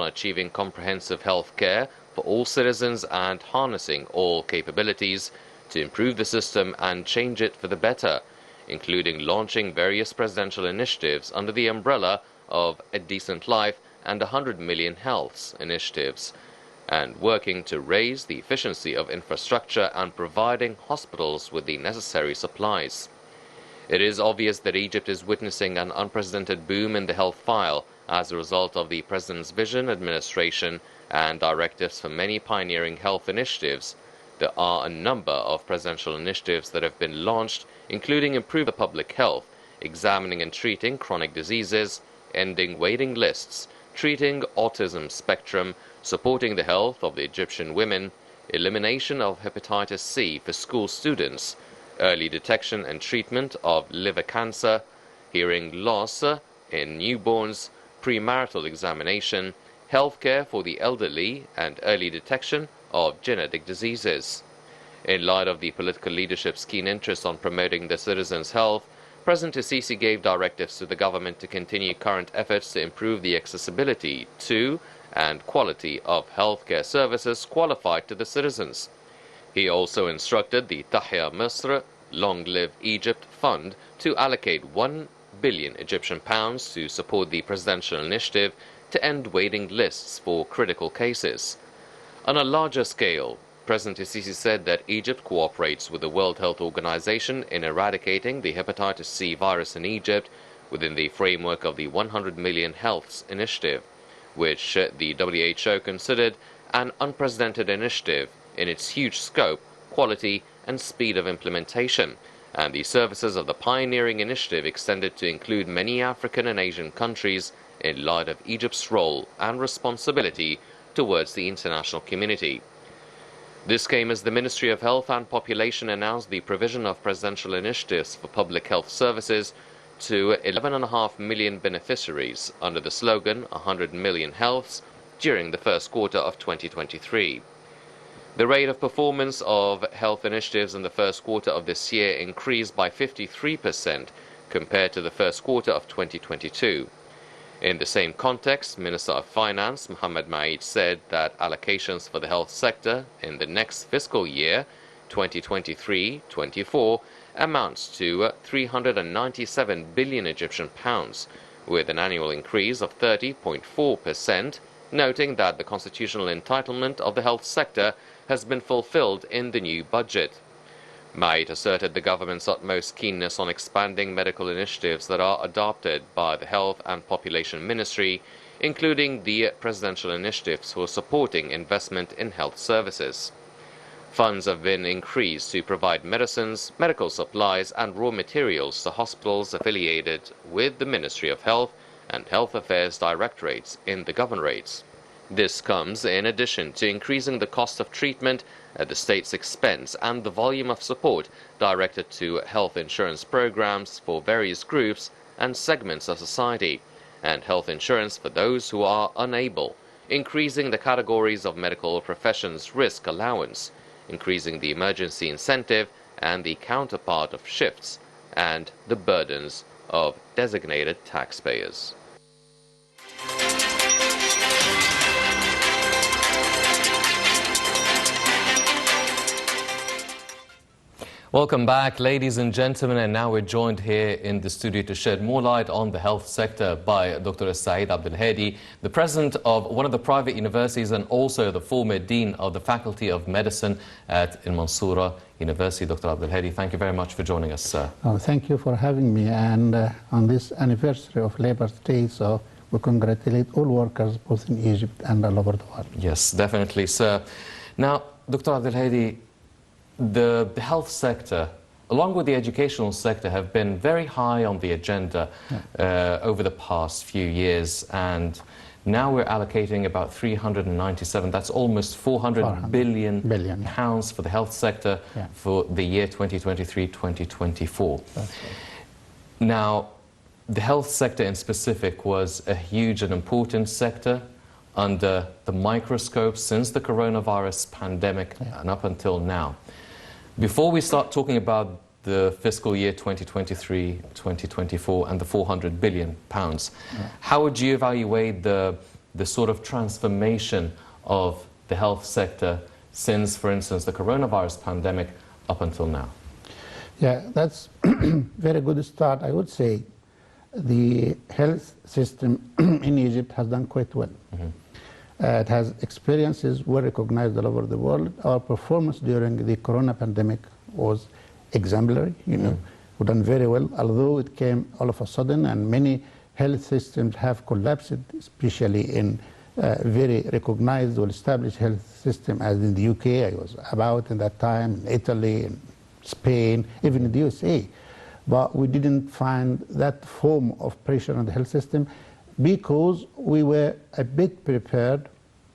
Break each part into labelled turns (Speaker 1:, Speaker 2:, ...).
Speaker 1: achieving comprehensive health care for all citizens and harnessing all capabilities to improve the system and change it for the better, including launching various presidential initiatives under the umbrella of A Decent Life and 100 Million Healths initiatives, and working to raise the efficiency of infrastructure and providing hospitals with the necessary supplies. It is obvious that Egypt is witnessing an unprecedented boom in the health file as a result of the President's vision, administration, and directives for many pioneering health initiatives. There are a number of presidential initiatives that have been launched, including improving public health, examining and treating chronic diseases, ending waiting lists, treating autism spectrum, supporting the health of the Egyptian women, elimination of hepatitis C for school students, early detection and treatment of liver cancer, hearing loss in newborns, premarital examination, healthcare for the elderly, and early detection of genetic diseases. In light of the political leadership's keen interest on promoting the citizens' health, President Sisi gave directives to the government to continue current efforts to improve the accessibility to and quality of healthcare services qualified to the citizens. He also instructed the Tahya Misr Long Live Egypt Fund to allocate 1 billion Egyptian pounds to support the presidential initiative to end waiting lists for critical cases. On a larger scale, President Sisi said that Egypt cooperates with the World Health Organization in eradicating the hepatitis C virus in Egypt within the framework of the 100 Million Healths initiative, which the WHO considered an unprecedented initiative in its huge scope, quality, and speed of implementation, and the services of the pioneering initiative extended to include many African and Asian countries in light of Egypt's role and responsibility towards the international community. This came as the Ministry of Health and Population announced the provision of presidential initiatives for public health services to 11.5 million beneficiaries under the slogan 100 Million Healths during the first quarter of 2023. The rate of performance of health initiatives in the first quarter of this year increased by 53% compared to the first quarter of 2022. In the same context, Minister of Finance Mohammed Maid said that allocations for the health sector in the next fiscal year, 2023-24, amounts to 397 billion Egyptian pounds, with an annual increase of 30.4%, noting that the constitutional entitlement of the health sector has been fulfilled in the new budget. Maid asserted the government's utmost keenness on expanding medical initiatives that are adopted by the Health and Population Ministry, including the presidential initiatives for supporting investment in health services. Funds have been increased to provide medicines, medical supplies, and raw materials to hospitals affiliated with the Ministry of Health and Health Affairs Directorates in the governorates. This comes in addition to increasing the cost of treatment at the state's expense and the volume of support directed to health insurance programs for various groups and segments of society, and health insurance for those who are unable, increasing the categories of medical professions risk allowance, increasing the emergency incentive and the counterpart of shifts, and the burdens of designated taxpayers. Welcome back, ladies and gentlemen, and now we're joined here in the studio to shed more light on the health sector by Dr. Saeed Abdul Hady, the president of one of the private universities and also the former dean of the Faculty of Medicine at Al Mansoura University. Dr. Abdul Hady, thank you very much for joining us, sir.
Speaker 2: Oh, thank you for having me, and on this anniversary of Labour Day, so we congratulate all workers both in Egypt and all over the world.
Speaker 1: Yes, definitely, sir. Now, Dr. Abdul Hady, the health sector, along with the educational sector, have been very high on the agenda over the past few years, and now we're allocating about 397, that's almost 400 billion pounds for the health sector for the year 2023-2024.
Speaker 2: Right.
Speaker 1: Now, the health sector in specific was a huge and important sector under the microscope since the coronavirus pandemic and up until now. Before we start talking about the fiscal year 2023-2024 and the 400 billion pounds, how would you evaluate the the sort of transformation of the health sector since, for instance, the coronavirus pandemic up until now?
Speaker 2: Yeah, that's very good start. I would say the health system in Egypt has done quite well. It has experiences well recognized all over the world. Our performance during the corona pandemic was exemplary. We've done very well, although it came all of a sudden, and many health systems have collapsed, especially in very recognized, well-established health system, as in the UK. I was about in that time, in Italy, in Spain, even in the USA. But we didn't find that form of pressure on the health system because we were a bit prepared,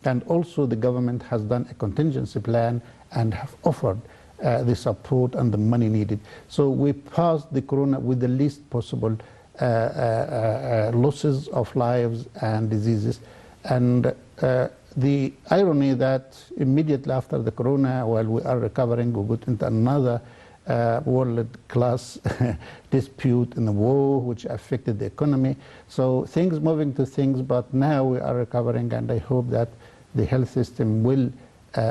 Speaker 2: and also the government has done a contingency plan and have offered the support and the money needed. So we passed the corona with the least possible losses of lives and diseases. And the irony that immediately after the corona, while we are recovering, we got into another world-class dispute in the war, which affected the economy. So things moving to things, but now we are recovering, and I hope that the health system will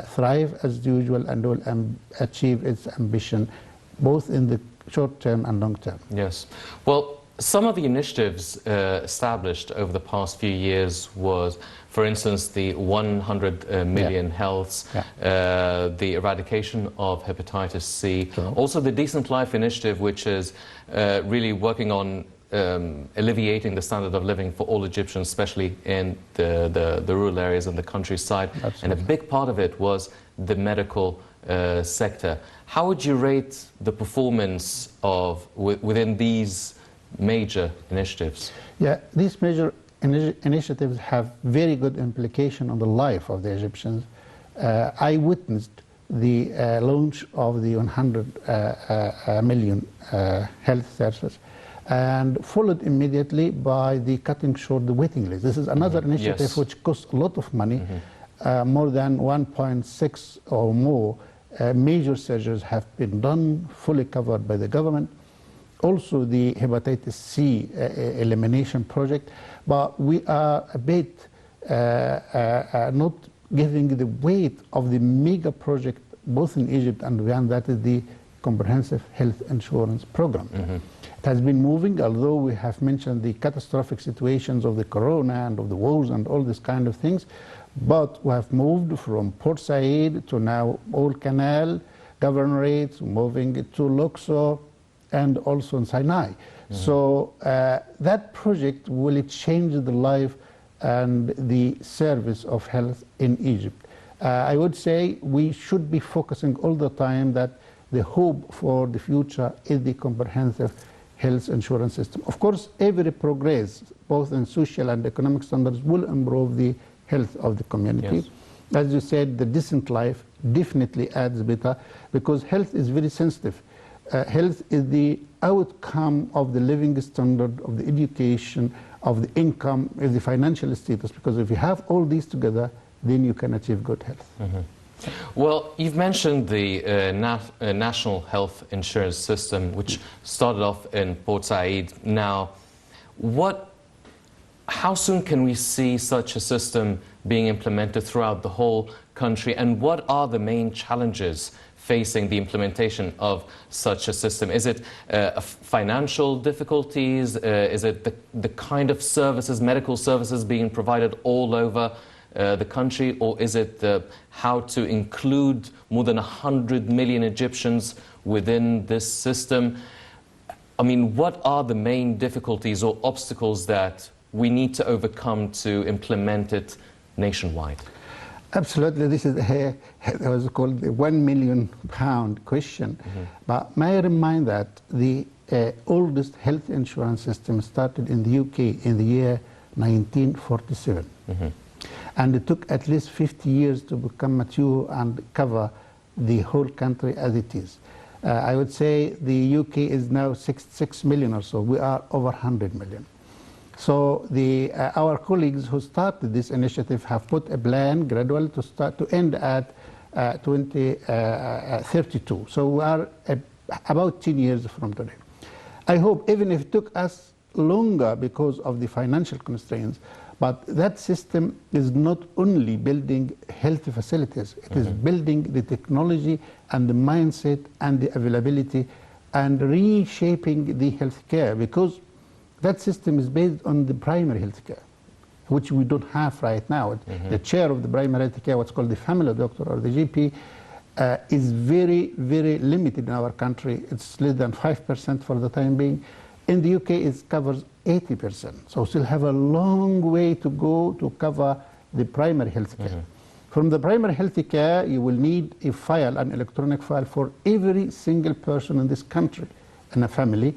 Speaker 2: thrive as usual and will achieve its ambition, both in the short term and long term.
Speaker 1: Yes. Well, some of the initiatives established over the past few years was, for instance, the 100 million healths, the eradication of hepatitis C, also the Decent Life Initiative, which is really working on alleviating the standard of living for all Egyptians, especially in the rural areas and the countryside.
Speaker 2: Absolutely.
Speaker 1: And a big part of it was the medical sector. How would you rate the performance of within these major initiatives?
Speaker 2: Yeah, these major initiatives have very good implication on the life of the Egyptians. I witnessed the launch of the 100 million health services, and followed immediately by the cutting short the waiting list. This is another initiative which costs a lot of money. More than 1.6 or more major surgeries have been done, fully covered by the government. Also the hepatitis C elimination project, but we are a bit not giving the weight of the mega project both in Egypt and beyond, that is the comprehensive health insurance program. It has been moving, although we have mentioned the catastrophic situations of the corona and of the wars and all these kind of things, but we have moved from Port Said to now Old Canal, Governorate, moving it to Luxor, and also in Sinai. So that project will change the life and the service of health in Egypt. I would say we should be focusing all the time that the hope for the future is the comprehensive health insurance system. Of course, every progress, both in social and economic standards, will improve the health of the community.
Speaker 1: Yes.
Speaker 2: As you said, the decent life definitely adds better, because health is very sensitive. Health is the outcome of the living standard, of the education, of the income, of the financial status, because if you have all these together, then you can achieve good health.
Speaker 1: Well, you've mentioned the National Health Insurance System, which started off in Port Said. Now, how soon can we see such a system being implemented throughout the whole country, and what are the main challenges facing the implementation of such a system? Is it financial difficulties? Is it the kind of services, medical services being provided all over the country, or is it how to include more than 100 million Egyptians within this system? I mean, what are the main difficulties or obstacles that we need to overcome to implement it nationwide?
Speaker 2: Absolutely, this is was called the £1 million question. But may I remind that the oldest health insurance system started in the UK in the year 1947. And it took at least 50 years to become mature and cover the whole country as it is. I would say the UK is now 6 million or so. We are over 100 million. So our colleagues who started this initiative have put a plan gradually to end at 2032. So we are about 10 years from today. I hope, even if it took us longer because of the financial constraints, But that system is not only building healthy facilities, it is building the technology and the mindset and the availability and reshaping the healthcare, because that system is based on the primary healthcare, which we don't have right now. The chair of the primary healthcare, what's called the family doctor or the GP, is very, very limited in our country. It's less than 5% for the time being. In the UK, it covers 80%. So we still have a long way to go to cover the primary healthcare. From the primary healthcare, you will need a file, an electronic file for every single person in this country in a family.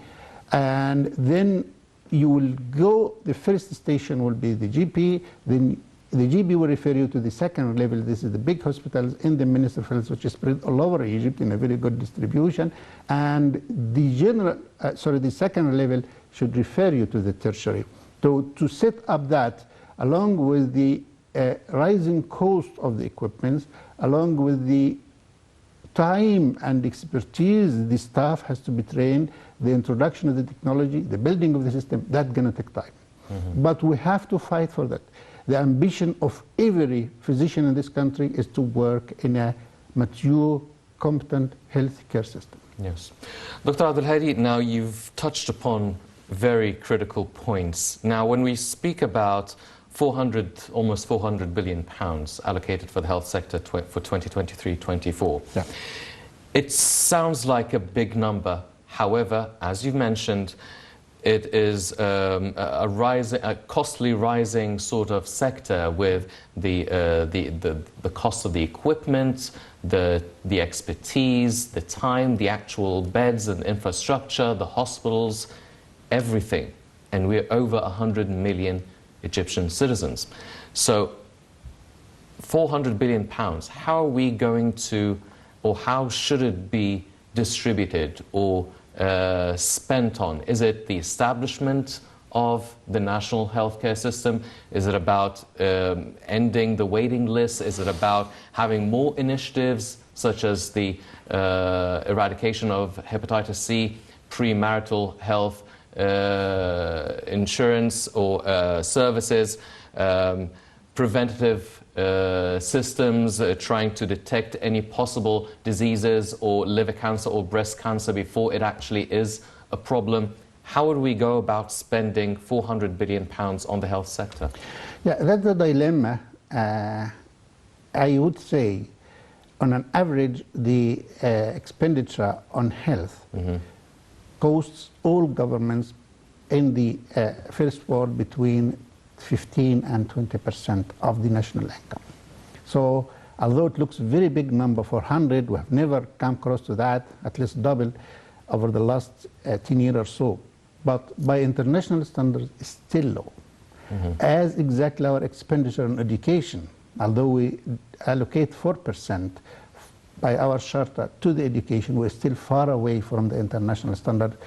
Speaker 2: And then you will go, the first station will be the GP, then the GP will refer you to the second level. This is the big hospitals in the Ministry of Health, which is spread all over Egypt in a very good distribution. And the second level should refer you to the tertiary. So to set up that, along with the rising cost of the equipment, along with the time and expertise, the staff has to be trained, the introduction of the technology, the building of the system, that's going to take time. But we have to fight for that. The ambition of every physician in this country is to work in a mature, competent healthcare system.
Speaker 1: Yes. Dr. Abdul Hady, now you've touched upon very critical points. Now, when we speak about almost 400 billion pounds allocated for the health sector for 2023-24, it sounds like a big number. However, as you've mentioned, it is a costly rising sort of sector with the cost of the equipment, the expertise, the time, the actual beds and infrastructure, the hospitals, everything. And we're over 100 million Egyptian citizens. So 400 billion pounds, how are we going to, or how should it be distributed or spent on? Is it the establishment of the national healthcare system? Is it about ending the waiting list? Is it about having more initiatives such as the eradication of hepatitis C, premarital health insurance or services, preventative systems, trying to detect any possible diseases or liver cancer or breast cancer before it actually is a problem? How would we go about spending 400 billion pounds on the health sector?
Speaker 2: Yeah, that's the dilemma. I would say, on an average, the expenditure on health costs all governments in the first world between 15 and 20% of the national income. So although it looks a very big number, 400, we have never come close to that, at least double over the last 10 years or so. But by international standards, it's still low. As exactly our expenditure on education, although we allocate 4% by our charter to the education, we're still far away from the international standard.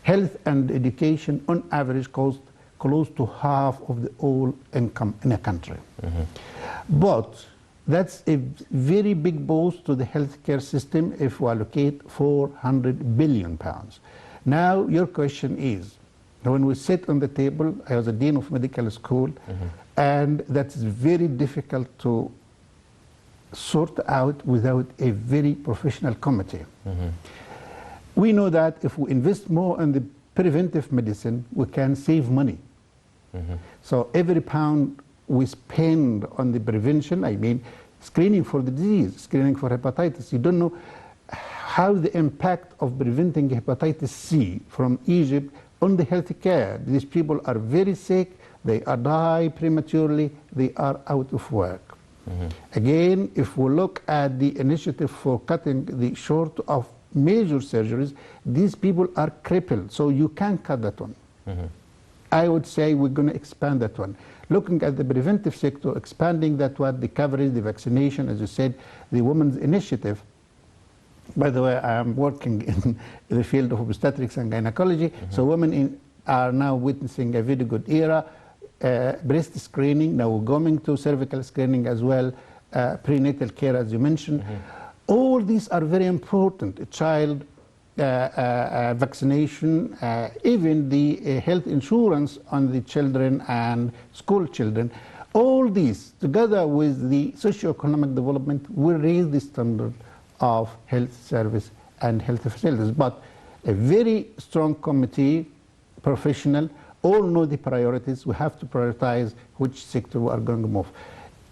Speaker 2: Health and education on average cost close to half of the all income in a country. But that's a very big boost to the healthcare system if we allocate 400 billion pounds. Now your question is, when we sit on the table, I was a dean of medical school, and that's very difficult to sort out without a very professional committee. We know that if we invest more in the preventive medicine, we can save money. So every pound we spend on the prevention, I mean screening for the disease, screening for hepatitis, you don't know how the impact of preventing hepatitis C from Egypt on the health care. These people are very sick, they die prematurely, they are out of work. Again, if we look at the initiative for cutting the short of major surgeries, these people are crippled, so you can't cut that one. I would say we're going to expand that one. Looking at the preventive sector, expanding that one, the coverage, the vaccination, as you said, the women's initiative. By the way, I am working in the field of obstetrics and gynecology, so women are now witnessing a very good era. Breast screening, now we're going to cervical screening as well, prenatal care, as you mentioned. All these are very important. A child vaccination, even the health insurance on the children and school children. All these, together with the socio-economic development, will raise the standard of health service and health facilities. But a very strong committee, professional, all know the priorities. We have to prioritize which sector we are going to move.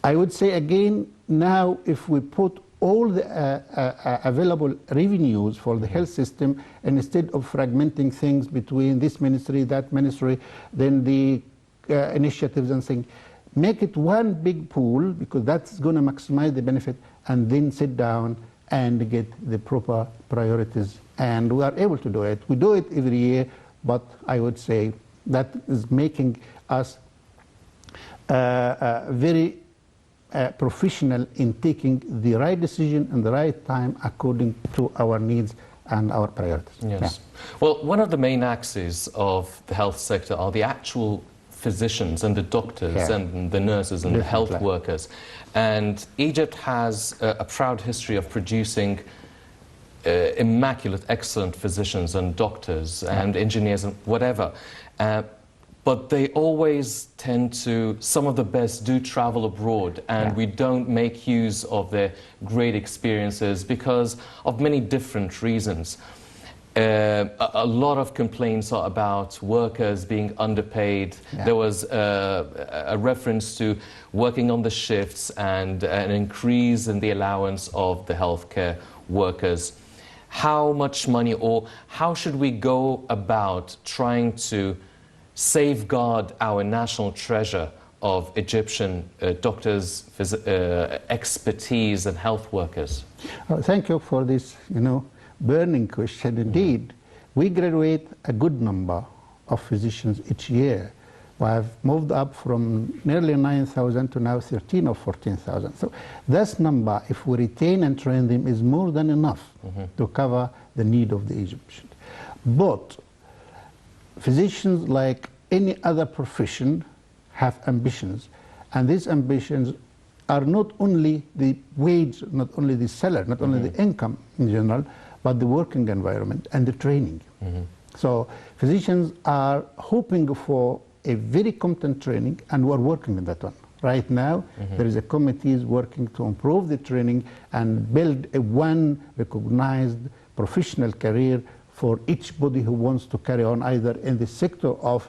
Speaker 2: I would say again, now if we put all the available revenues for the health system, and instead of fragmenting things between this ministry, that ministry, then the initiatives and things, make it one big pool, because that's going to maximize the benefit, and then sit down and get the proper priorities. And we are able to do it. We do it every year, but I would say that is making us very professional in taking the right decision in the right time according to our needs and our priorities.
Speaker 3: Yes.
Speaker 2: Yeah.
Speaker 3: Well, one of the main axes of the health sector are the actual physicians and the doctors and the nurses and the health workers. And Egypt has a proud history of producing immaculate, excellent physicians and doctors and engineers and whatever. But they always tend to, some of the best do travel abroad, and we don't make use of their great experiences because of many different reasons. A lot of complaints are about workers being underpaid. There was a reference to working on the shifts and an increase in the allowance of the healthcare workers. How much money, or how should we go about trying to safeguard our national treasure of Egyptian doctors, expertise and health workers?
Speaker 2: Thank you for this, burning question. Indeed, we graduate a good number of physicians each year. We have moved up from nearly 9,000 to now 13 or 14,000. So this number, if we retain and train them, is more than enough to cover the need of the Egyptians. But physicians, like any other profession, have ambitions. And these ambitions are not only the wage, not only the salary, not only the income in general, but the working environment and the training. So physicians are hoping for a very competent training, and we're working on that one. Right now, there is a committee working to improve the training and build a one recognized professional career for each body who wants to carry on either in the sector of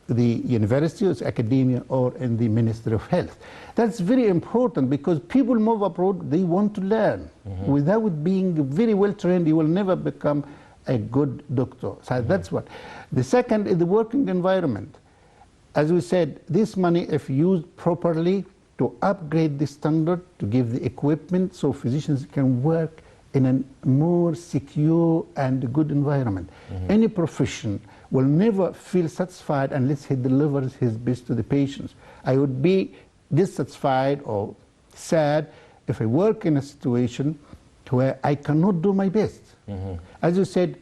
Speaker 2: the university, or academia, or in the Ministry of Health. That's very important, because people move abroad, they want to learn. Without being very well trained, you will never become a good doctor. So that's one. The second is the working environment. As we said, this money, if used properly to upgrade the standard, to give the equipment so physicians can work in a more secure and good environment. Any profession will never feel satisfied unless he delivers his best to the patients. I would be dissatisfied or sad if I work in a situation where I cannot do my best. As you said,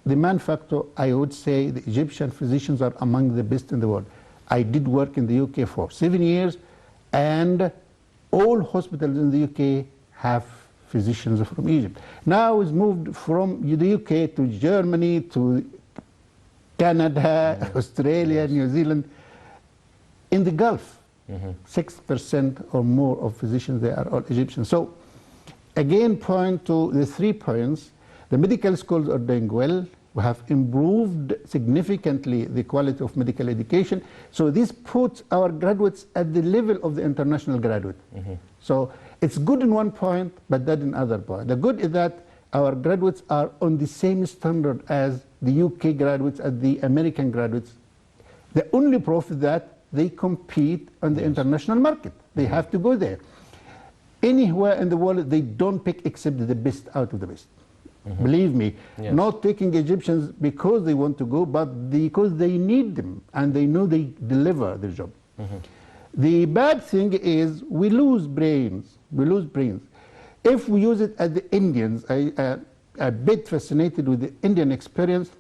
Speaker 2: the man factor, I would say the Egyptian physicians are among the best in the world. I did work in the UK for 7 years, and all hospitals in the UK have physicians from Egypt. Now it's moved from the UK to Germany, to Canada, Australia, New Zealand. In the Gulf, 6% or more of physicians there are all Egyptians. So again, point to the 3 points. The medical schools are doing well. We have improved significantly the quality of medical education. So this puts our graduates at the level of the international graduate. So it's good in one point, but bad in other point. The good is that our graduates are on the same standard as the UK graduates, as the American graduates. The only proof is that they compete on the international market. They have to go there. Anywhere in the world, they don't pick except the best out of the best. Believe me, not taking Egyptians because they want to go, but because they need them and they know they deliver the job. The bad thing is we lose brains. We lose brains. If we use it as the Indians, I'm a bit fascinated with the Indian experience.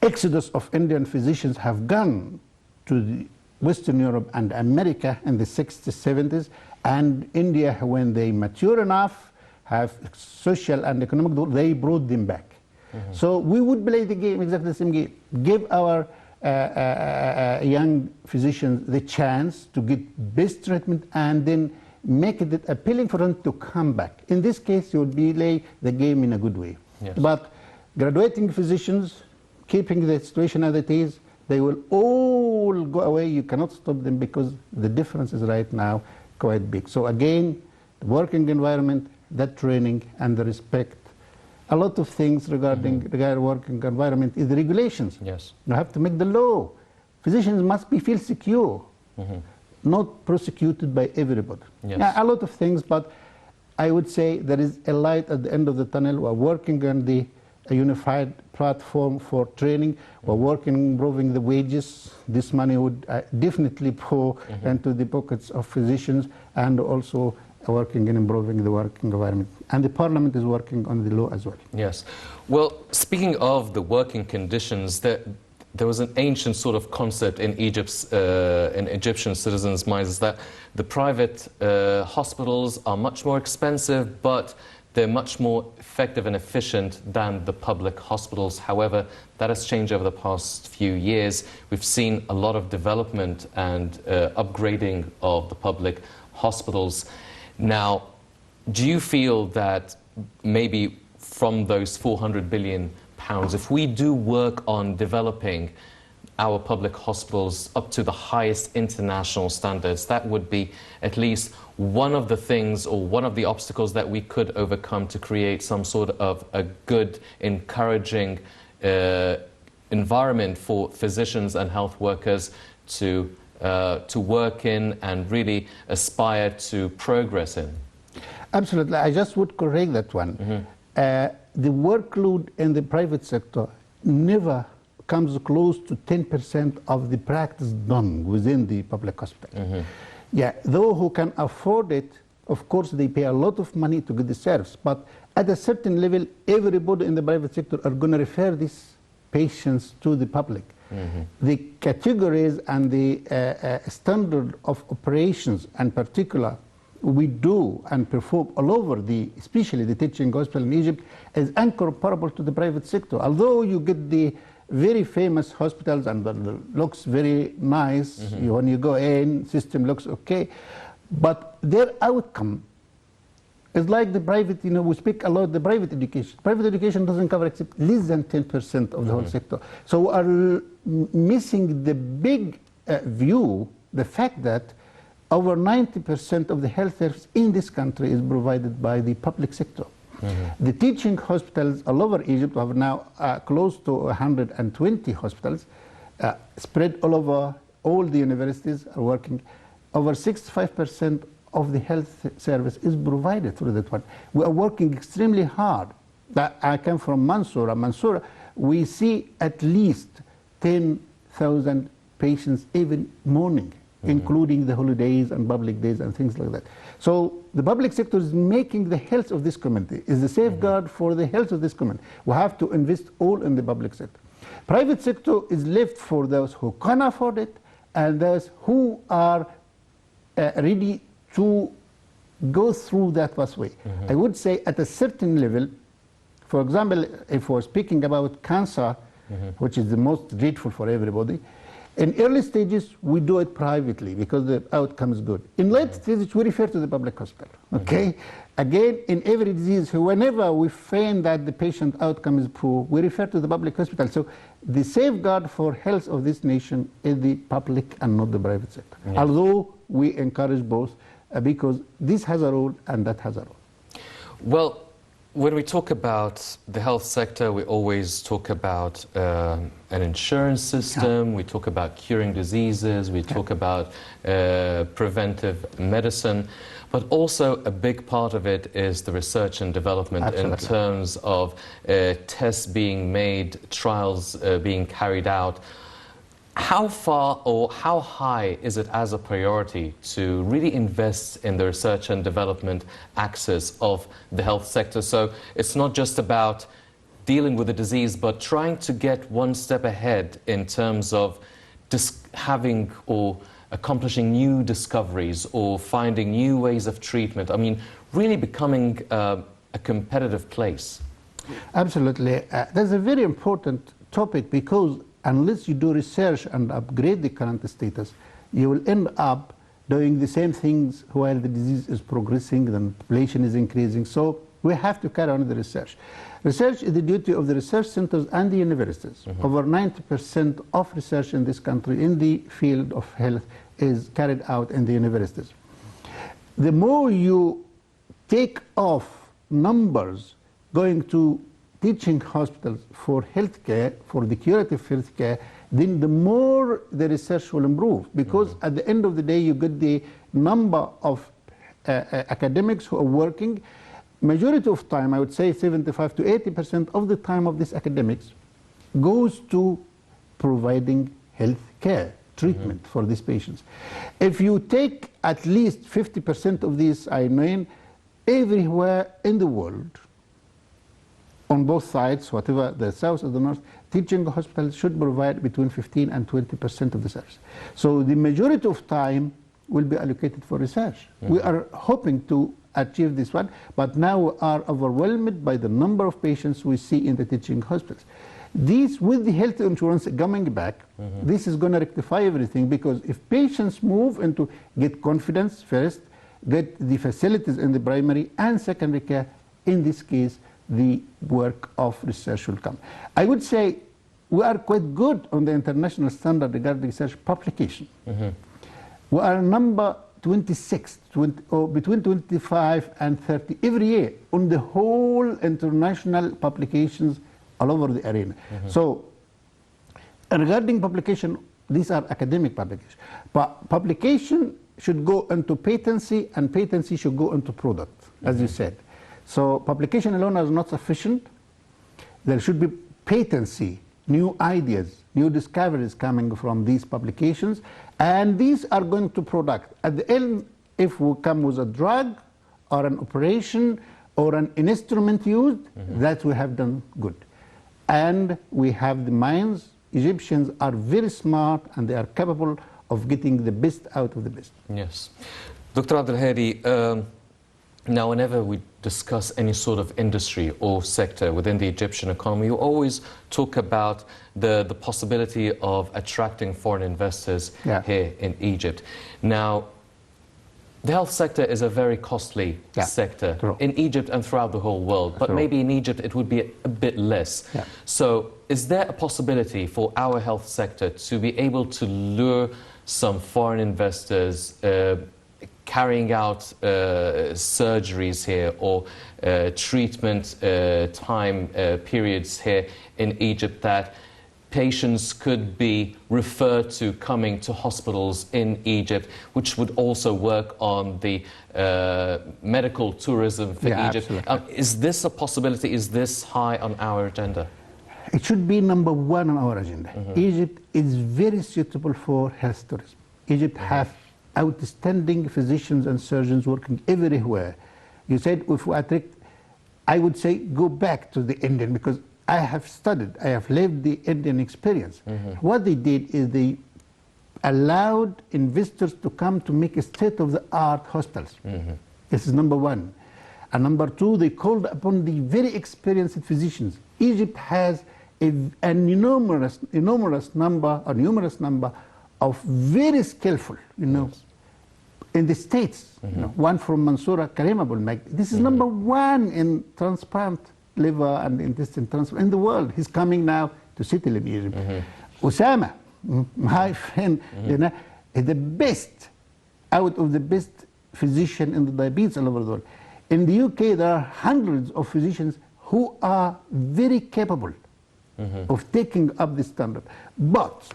Speaker 2: Exodus of Indian physicians have gone to the Western Europe and America in the 60s, 70s, and India, when they mature enough, have social and economic, they brought them back. So we would play the game, exactly the same game. Give our young physicians the chance to get best treatment and then make it appealing for them to come back. In this case, you would play the game in a good way.
Speaker 3: Yes.
Speaker 2: But graduating physicians, keeping the situation as it is, they will all go away. You cannot stop them because the difference is right now quite big. So again, the working environment, that training and the respect. A lot of things regarding the working environment is the regulations.
Speaker 3: Yes.
Speaker 2: You have to make the law. Physicians must feel secure, not prosecuted by everybody.
Speaker 3: Yes.
Speaker 2: Yeah, a lot of things, but I would say there is a light at the end of the tunnel. We're working on a unified platform for training. We're working on improving the wages. This money would definitely pour into the pockets of physicians, and also working in improving the working environment. And the parliament is working on the law as well.
Speaker 3: Yes. Well, speaking of the working conditions, there was an ancient sort of concept in Egyptian citizens' minds that the private hospitals are much more expensive, but they're much more effective and efficient than the public hospitals. However, that has changed over the past few years. We've seen a lot of development and upgrading of the public hospitals. Now, do you feel that maybe from those £400 billion, if we do work on developing our public hospitals up to the highest international standards, that would be at least one of the things or one of the obstacles that we could overcome to create some sort of a good, encouraging environment for physicians and health workers to work in and really aspire to progress in?
Speaker 2: Absolutely. I just would correct that one. The workload in the private sector never comes close to 10% of the practice done within the public hospital. Yeah, those who can afford it, of course, they pay a lot of money to get the service. But at a certain level, everybody in the private sector are going to refer these patients to the public. The categories and the standard of operations, in particular, we do and perform all over especially the teaching hospital in Egypt, is incomparable to the private sector. Although you get the very famous hospitals and looks very nice, when you go in, system looks okay, but their outcome is like the private, we speak a lot the private education. Private education doesn't cover except less than 10% of the whole sector. So we are missing the big view, the fact that over 90% of the health service in this country is provided by the public sector. The teaching hospitals all over Egypt have now close to 120 hospitals spread all over. All the universities are working. Over 65% of the health service is provided through that one. We are working extremely hard. I come from Mansoura. Mansoura, we see at least 10,000 patients every morning, including the holidays and public days and things like that. So the public sector is making the health of this community, is the safeguard for the health of this community. We have to invest all in the public sector. Private sector is left for those who can afford it and those who are ready to go through that pathway. I would say at a certain level, for example, if we're speaking about cancer, which is the most dreadful for everybody, in early stages, we do it privately because the outcome is good. In late stages, we refer to the public hospital. Okay? Again, in every disease, whenever we find that the patient outcome is poor, we refer to the public hospital. So the safeguard for health of this nation is the public and not the private sector. Although we encourage both because this has a role and that has a role.
Speaker 3: Well, when we talk about the health sector, we always talk about an insurance system, we talk about curing diseases, we talk about preventive medicine, but also a big part of it is the research and development in terms of tests being made, trials being carried out. How far or how high is it as a priority to really invest in the research and development axis of the health sector? So it's not just about dealing with the disease, but trying to get one step ahead in terms of having or accomplishing new discoveries or finding new ways of treatment. I mean, really becoming a competitive place.
Speaker 2: Absolutely. That's a very important topic, because unless you do research and upgrade the current status, you will end up doing the same things while the disease is progressing, the population is increasing. So we have to carry on the research. Research is the duty of the research centers and the universities. Over 90% of research in this country in the field of health is carried out in the universities. The more you take off numbers going to teaching hospitals for healthcare, for the curative healthcare, then the more the research will improve, because at the end of the day you get the number of academics who are working. Majority of time, I would say 75 to 80% of the time of these academics goes to providing health care, treatment for these patients. If you take at least 50% of these, I mean, everywhere in the world, on both sides, whatever the south or the north, teaching hospitals should provide between 15 and 20% of the service. So the majority of time will be allocated for research. We are hoping to achieve this one, but now we are overwhelmed by the number of patients we see in the teaching hospitals. These, with the health insurance coming back, this is going to rectify everything, because if patients move into get confidence first, get the facilities in the primary and secondary care, in this case, the work of research will come. I would say we are quite good on the international standard regarding research publication. We are number 26, between 25 and 30 every year on the whole international publications all over the arena. So regarding publication, these are academic publications. But publication should go into patency, and patency should go into product, as you said. So publication alone is not sufficient. There should be patency, new ideas, new discoveries coming from these publications, and these are going to product. At the end, if we come with a drug or an operation or an instrument used, that we have done good. And we have the minds. Egyptians are very smart, and they are capable of getting the best out of the best.
Speaker 3: Yes. Dr. Abdul Hady, now whenever we discuss any sort of industry or sector within the Egyptian economy, you always talk about the possibility of attracting foreign investors here in Egypt. Now, the health sector is a very costly sector in Egypt and throughout the whole world, but maybe in Egypt it would be a bit less. So is there a possibility for our health sector to be able to lure some foreign investors carrying out surgeries here, or treatment time periods here in Egypt, that patients could be referred to coming to hospitals in Egypt, which would also work on the medical tourism for Egypt? Is this a possibility? Is this high on our agenda?
Speaker 2: It should be number one on our agenda. Egypt is very suitable for health tourism. Egypt have outstanding physicians and surgeons working everywhere. You said if we attract, I would say go back to the Indian, because I have studied, I have lived the Indian experience. What they did is they allowed investors to come to make a state-of-the-art hospitals. This is number one. And number two, they called upon the very experienced physicians. Egypt has an numerous number of very skillful, in the States, one from Mansoura, Karim Abul Magdi. This is number one in transplant liver and intestine transplant in the world. He's coming now to settle in Egypt. Osama, my friend, is the best, out of the best physician in the diabetes all over the world. In the UK, there are hundreds of physicians who are very capable of taking up this standard. But,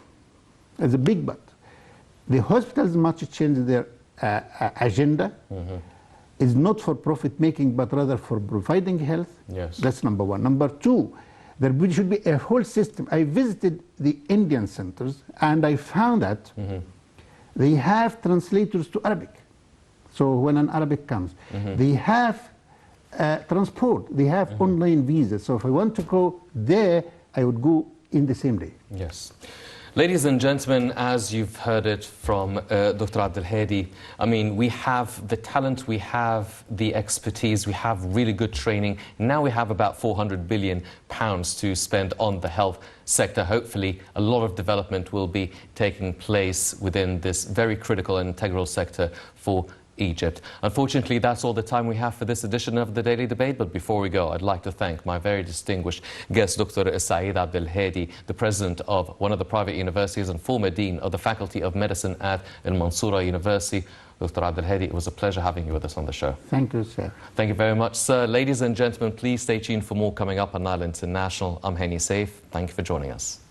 Speaker 2: there's a big but, the hospitals must change their agenda. Is not for profit making, but rather for providing health. That's number one. Number two, there should be a whole system. I visited the Indian centers, and I found that they have translators to Arabic. So when an Arabic comes, they have transport, they have online visas. So if I want to go there, I would go in the same day.
Speaker 3: Yes. Ladies and gentlemen, as you've heard it from Dr. Abdel Hady, I mean, we have the talent, we have the expertise, we have really good training. Now we have about £400 billion to spend on the health sector. Hopefully, a lot of development will be taking place within this very critical and integral sector for Egypt. Unfortunately, that's all the time we have for this edition of the Daily Debate. But before we go, I'd like to thank my very distinguished guest, Dr. Saeed Abdel Hady, the president of one of the private universities and former dean of the Faculty of Medicine at Al Mansoura University. Dr. Abdel Hady, it was a pleasure having you with us on the show.
Speaker 2: Thank you, sir.
Speaker 3: Thank you very much, sir. Ladies and gentlemen, please stay tuned for more coming up on Nile International. I'm Hany Saif. Thank you for joining us.